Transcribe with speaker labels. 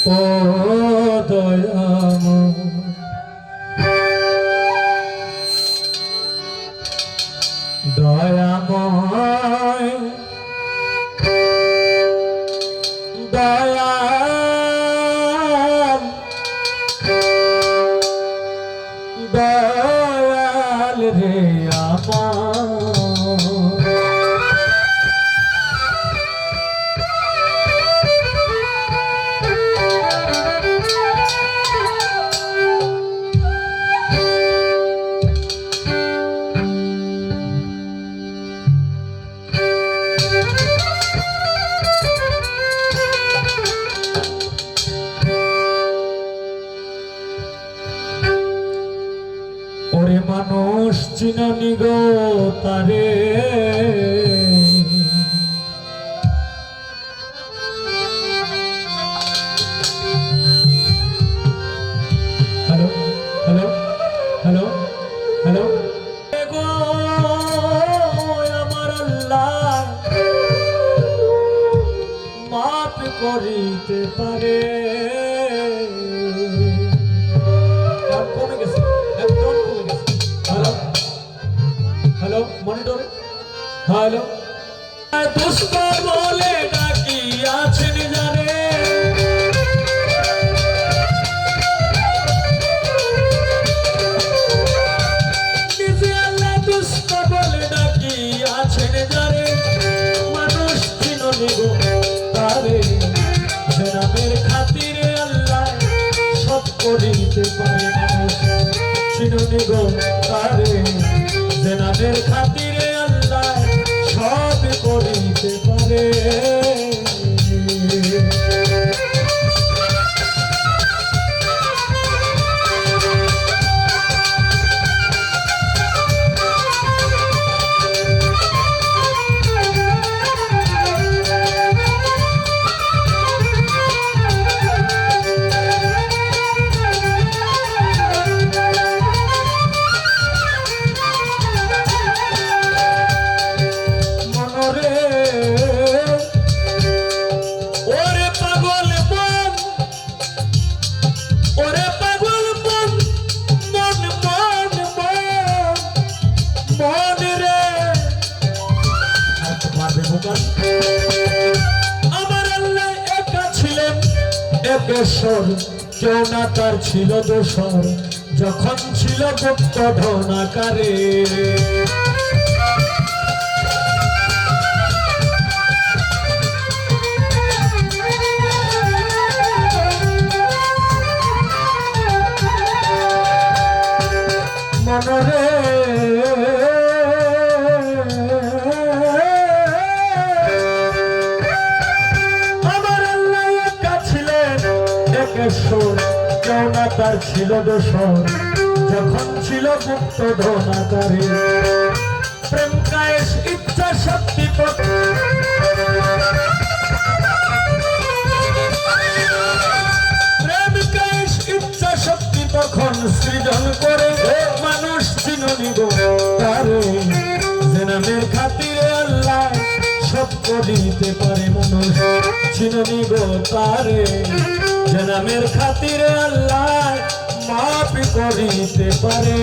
Speaker 1: ও দয়াময় দয়াময় দয়াল দয়াল রে আমার ওরে মানুষ চিননি গো তারে হ্যালো হ্যালো হ্যালো হ্যালো গো আমার আল্লাহ মাফ করিতে পারে কমে গেছে একদম কমে গেছে হ্যালো হ্যালো মনিটর হ্যালো দুষ্ট বলে ডাকি আছেন জানে নিজে আল্লাহ দুষ্ট বলে ডাকি আছেন জানে মানুষ চিননি গো তারে যে নামের খাতিরে আল্লাহ সব করিতে পারে মানুষ চিননি গো তারে যে নামের খাতিরে আল্লাহ সব করিতে পারে আমার আল্লাহ একা ছিলেন একেশ্বর কেউ না তার ছিল দোসর যখন ছিল গুপ্ত ধনাকারে মনরে কেউ না তার ছিল দোসর যখন ছিল গুপ্ত ধনাকারে প্রেম কায়েস ইচ্ছা শক্তি প্রেম কায়েস ইচ্ছা শক্তি তখন সৃজন করে মানুষ চিননি গো তারে যে নামের খাতিরে আল্লাহ সব করিতে পারে মানুষ চিননি গো তারে যে নামের খাতিরে আল্লাহ মাফ করিতে পারে।